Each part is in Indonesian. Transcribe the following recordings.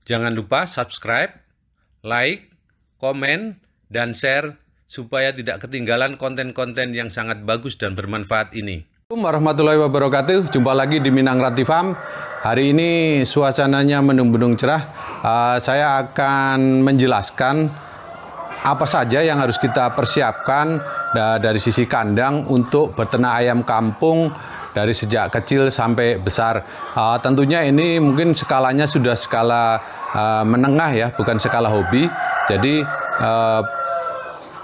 Jangan lupa subscribe, like, komen, dan share supaya tidak ketinggalan konten-konten yang sangat bagus dan bermanfaat ini. Assalamualaikum warahmatullahi wabarakatuh. Jumpa lagi di Minang Rati Farm. Hari ini suasananya mendung-mendung cerah. Saya akan menjelaskan apa saja yang harus kita persiapkan dari sisi kandang untuk beternak ayam kampung dari sejak kecil sampai besar. Tentunya ini mungkin skalanya sudah skala menengah ya, bukan skala hobi. Jadi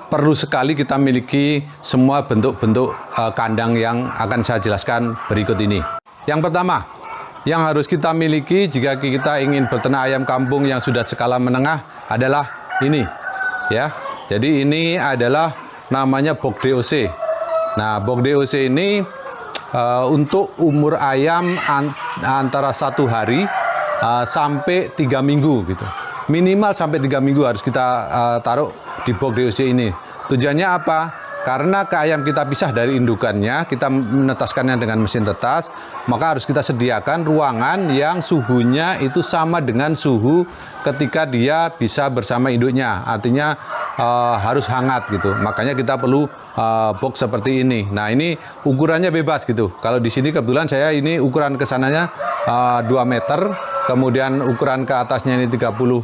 perlu sekali kita miliki semua bentuk-bentuk kandang yang akan saya jelaskan berikut ini. Yang pertama, yang harus kita miliki jika kita ingin beternak ayam kampung yang sudah skala menengah adalah ini, ya. Jadi ini adalah namanya box DOC. Nah, box DOC ini untuk umur ayam antara 1 hari sampai 3 minggu gitu. Minimal sampai 3 minggu harus kita taruh di box DOC ini. Tujuannya apa? Karena ayam kita pisah dari indukannya, kita menetaskannya dengan mesin tetas, maka harus kita sediakan ruangan yang suhunya itu sama dengan suhu ketika dia bisa bersama induknya. Artinya harus hangat gitu. Makanya kita perlu box seperti ini. Nah, ini ukurannya bebas gitu. Kalau di sini kebetulan saya ini ukuran kesananya 2 meter, kemudian ukuran ke atasnya ini 35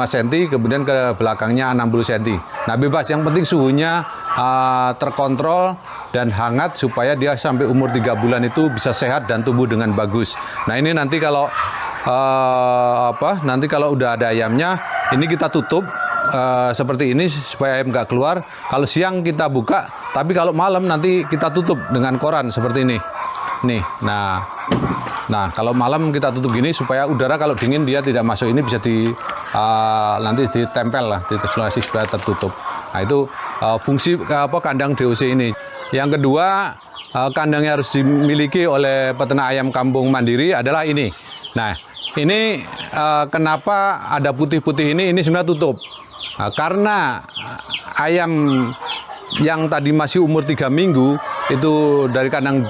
cm, kemudian ke belakangnya 60 cm. Nah, bebas, yang penting suhunya terkontrol dan hangat supaya dia sampai umur 3 bulan itu bisa sehat dan tumbuh dengan bagus. Nah, ini nanti kalau nanti kalau udah ada ayamnya, ini kita tutup seperti ini supaya ayam nggak keluar. Kalau siang kita buka, tapi kalau malam nanti kita tutup dengan koran seperti ini. Nih, nah kalau malam kita tutup gini supaya udara kalau dingin dia tidak masuk, ini bisa nanti ditempel lah di isolasi supaya tertutup. Nah, itu fungsi kandang DOC ini. Yang kedua, kandang yang harus dimiliki oleh peternak ayam kampung mandiri adalah ini. Nah, ini kenapa ada putih-putih ini sebenarnya tutup. Nah, karena ayam yang tadi masih umur 3 minggu itu dari kandang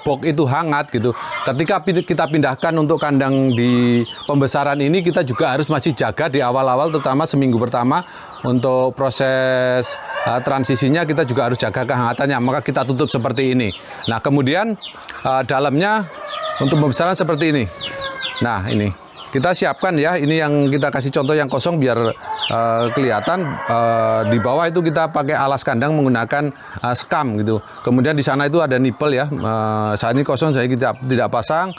box itu hangat gitu. Ketika kita pindahkan untuk kandang di pembesaran ini, kita juga harus masih jaga di awal-awal, terutama seminggu pertama untuk proses transisinya, kita juga harus jaga kehangatannya. Maka kita tutup seperti ini. Nah, kemudian dalamnya untuk pembesaran seperti ini. Nah, ini kita siapkan ya, ini yang kita kasih contoh yang kosong biar kelihatan. Di bawah itu kita pakai alas kandang menggunakan sekam gitu. Kemudian di sana itu ada nipel ya. Saat ini kosong, saya tidak pasang.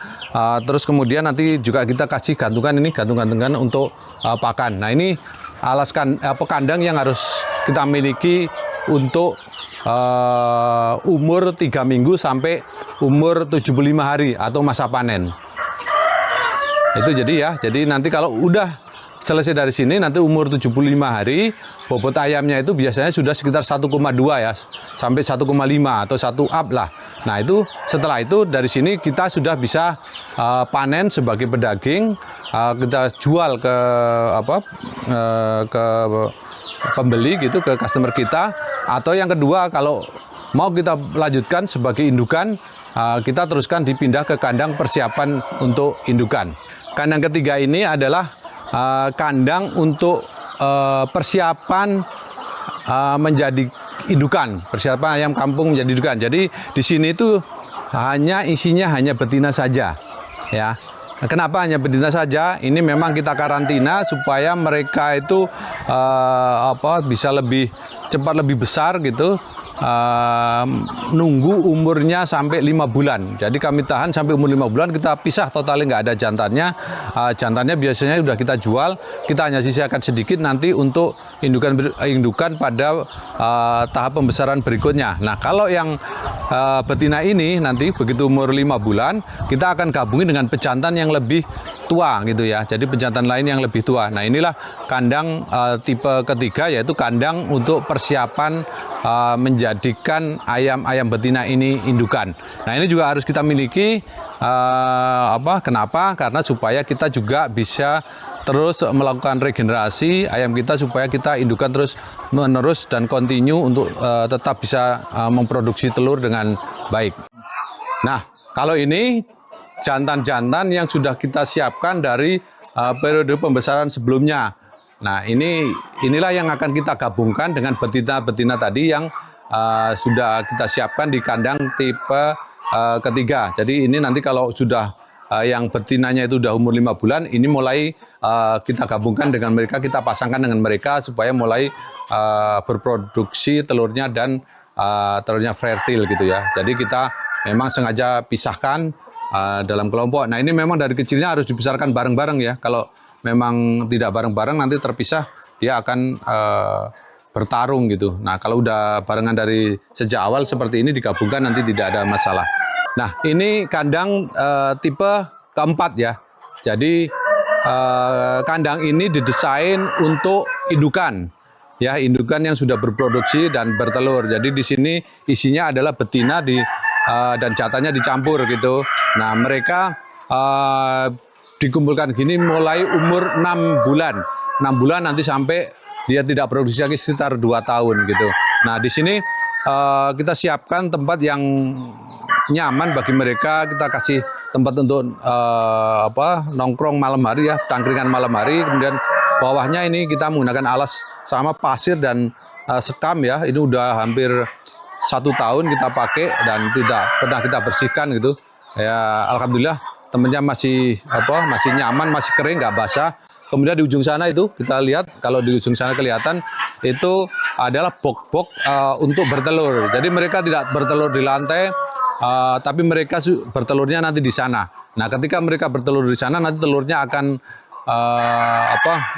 Terus kemudian nanti juga kita kasih gantungan ini, gantung-gantungan untuk pakan. Nah, ini alas kandang yang harus kita miliki untuk umur 3 minggu sampai umur 75 hari atau masa panen. Itu jadi nanti kalau udah selesai dari sini, nanti umur 75 hari, bobot ayamnya itu biasanya sudah sekitar 1,2 ya, sampai 1,5 atau 1 up lah. Nah, itu setelah itu dari sini kita sudah bisa panen sebagai pedaging, kita jual ke ke pembeli gitu, ke customer kita. Atau yang kedua, kalau mau kita lanjutkan sebagai indukan, kita teruskan dipindah ke kandang persiapan untuk indukan. Kandang ketiga ini adalah kandang untuk persiapan menjadi indukan, persiapan ayam kampung menjadi indukan. Jadi di sini itu isinya hanya betina saja, ya. Kenapa hanya betina saja? Ini memang kita karantina supaya mereka itu bisa lebih cepat, lebih besar gitu. Nunggu umurnya sampai 5 bulan. Jadi kami tahan sampai umur 5 bulan, kita pisah totalnya, nggak ada jantannya. Jantannya biasanya sudah kita jual, kita hanya sisakan sedikit nanti untuk indukan pada tahap pembesaran berikutnya. Nah, kalau yang betina ini nanti begitu umur 5 bulan, kita akan gabungin dengan pejantan yang lebih tua gitu ya. Jadi pejantan lain yang lebih tua. Nah, inilah kandang tipe ketiga, yaitu kandang untuk persiapan menjadikan ayam-ayam betina ini indukan. Nah, ini juga harus kita miliki. Kenapa? Karena supaya kita juga bisa terus melakukan regenerasi ayam kita, supaya kita indukan terus menerus dan continue untuk tetap bisa memproduksi telur dengan baik. Nah, kalau ini jantan-jantan yang sudah kita siapkan dari periode pembesaran sebelumnya. Nah, inilah yang akan kita gabungkan dengan betina-betina tadi yang sudah kita siapkan di kandang tipe ketiga. Jadi ini nanti kalau sudah yang betinanya itu udah umur 5 bulan, ini mulai kita gabungkan dengan mereka, kita pasangkan dengan mereka supaya mulai berproduksi telurnya dan telurnya fertil gitu ya. Jadi kita memang sengaja pisahkan dalam kelompok. Nah, ini memang dari kecilnya harus dibesarkan bareng-bareng ya. Kalau memang tidak bareng-bareng nanti terpisah, dia akan bertarung gitu. Nah, kalau udah barengan dari sejak awal seperti ini digabungkan nanti tidak ada masalah. Nah, ini kandang tipe keempat ya. Jadi kandang ini didesain untuk indukan. Ya, indukan yang sudah berproduksi dan bertelur. Jadi di sini isinya adalah betina dan jantannya dicampur gitu. Nah, mereka dikumpulkan gini mulai umur 6 bulan. 6 bulan nanti sampai dia tidak produksi lagi sekitar 2 tahun gitu. Nah, di sini kita siapkan tempat yang nyaman bagi mereka. Kita kasih tempat untuk nongkrong malam hari ya, tangkringan malam hari. Kemudian bawahnya ini kita menggunakan alas sama pasir dan sekam ya. Ini udah hampir 1 tahun kita pakai dan tidak pernah kita bersihkan gitu. Ya, alhamdulillah temennya masih nyaman, masih kering, nggak basah. Kemudian di ujung sana itu kita lihat, kalau di ujung sana kelihatan itu adalah box-box untuk bertelur. Jadi mereka tidak bertelur di lantai, tapi mereka bertelurnya nanti di sana. Nah, ketika mereka bertelur di sana, nanti telurnya akan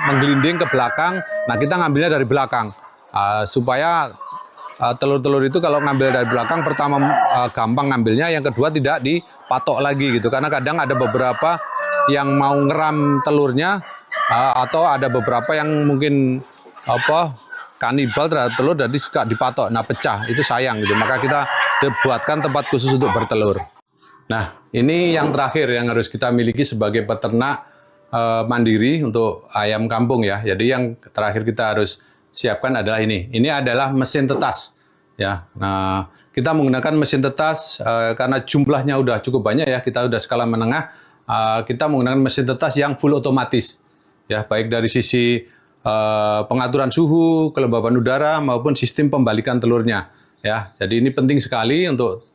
menggelinding ke belakang. Nah, kita ngambilnya dari belakang supaya telur-telur itu kalau ngambil dari belakang, pertama gampang ngambilnya, yang kedua tidak dipatok lagi gitu. Karena kadang ada beberapa yang mau ngeram telurnya, atau ada beberapa yang mungkin kanibal terhadap telur, jadi suka dipatok, nah pecah, itu sayang gitu. Maka kita buatkan tempat khusus untuk bertelur. Nah, ini yang terakhir yang harus kita miliki sebagai peternak mandiri untuk ayam kampung ya. Jadi yang terakhir kita harus siapkan adalah ini. Ini adalah mesin tetas ya. Nah, kita menggunakan mesin tetas karena jumlahnya udah cukup banyak ya. Kita udah skala menengah. Kita menggunakan mesin tetas yang full otomatis ya, baik dari sisi pengaturan suhu, kelembaban udara maupun sistem pembalikan telurnya ya. Jadi ini penting sekali untuk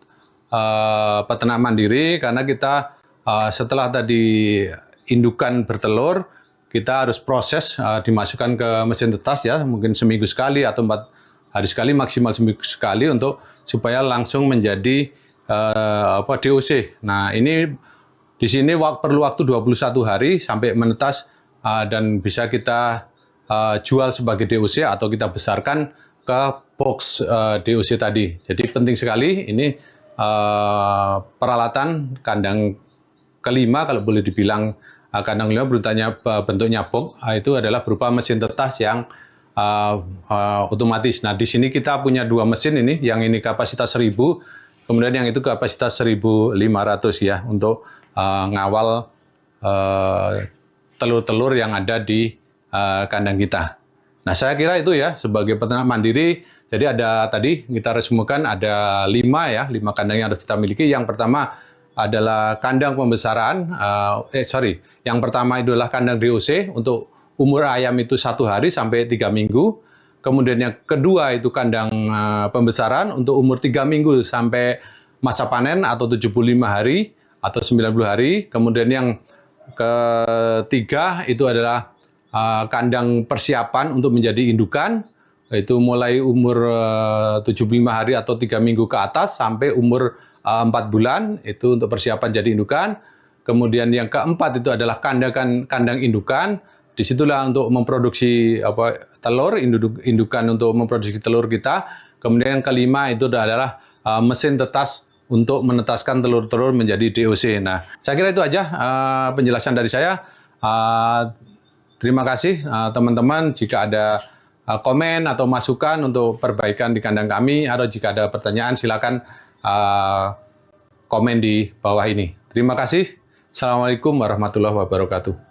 peternak mandiri karena kita setelah tadi indukan bertelur, kita harus proses dimasukkan ke mesin tetas ya, mungkin seminggu sekali atau 4 hari sekali, maksimal seminggu sekali untuk supaya langsung menjadi DOC. Nah, ini di sini perlu waktu 21 hari sampai menetas dan bisa kita jual sebagai DOC atau kita besarkan ke box DOC tadi. Jadi penting sekali ini peralatan kandang kelima, kalau boleh dibilang kandang kelima bentuknya box, itu adalah berupa mesin tetas yang otomatis. Nah, di sini kita punya 2 mesin ini, yang ini kapasitas 1000, kemudian yang itu kapasitas 1500 ya, untuk ngawal telur-telur yang ada di kandang kita. Nah, saya kira itu ya sebagai peternak mandiri. Jadi ada tadi kita resmikan ada 5 kandang yang harus kita miliki. Yang pertama adalah kandang pembesaran. Yang pertama itu adalah kandang DOC untuk umur ayam itu 1 hari sampai 3 minggu. Kemudian yang kedua itu kandang pembesaran untuk umur 3 minggu sampai masa panen atau 75 hari atau 90 hari. Kemudian yang ketiga itu adalah kandang persiapan untuk menjadi indukan, itu mulai umur 75 hari atau 3 minggu ke atas sampai umur 4 bulan, itu untuk persiapan jadi indukan. Kemudian yang keempat itu adalah kandang indukan, disitulah untuk memproduksi telur, indukan untuk memproduksi telur kita. Kemudian yang kelima itu adalah mesin tetas untuk menetaskan telur-telur menjadi DOC. Nah, saya kira itu aja penjelasan dari saya. Terima kasih teman-teman. Jika ada komen atau masukan untuk perbaikan di kandang kami, atau jika ada pertanyaan silakan komen di bawah ini. Terima kasih. Assalamualaikum warahmatullahi wabarakatuh.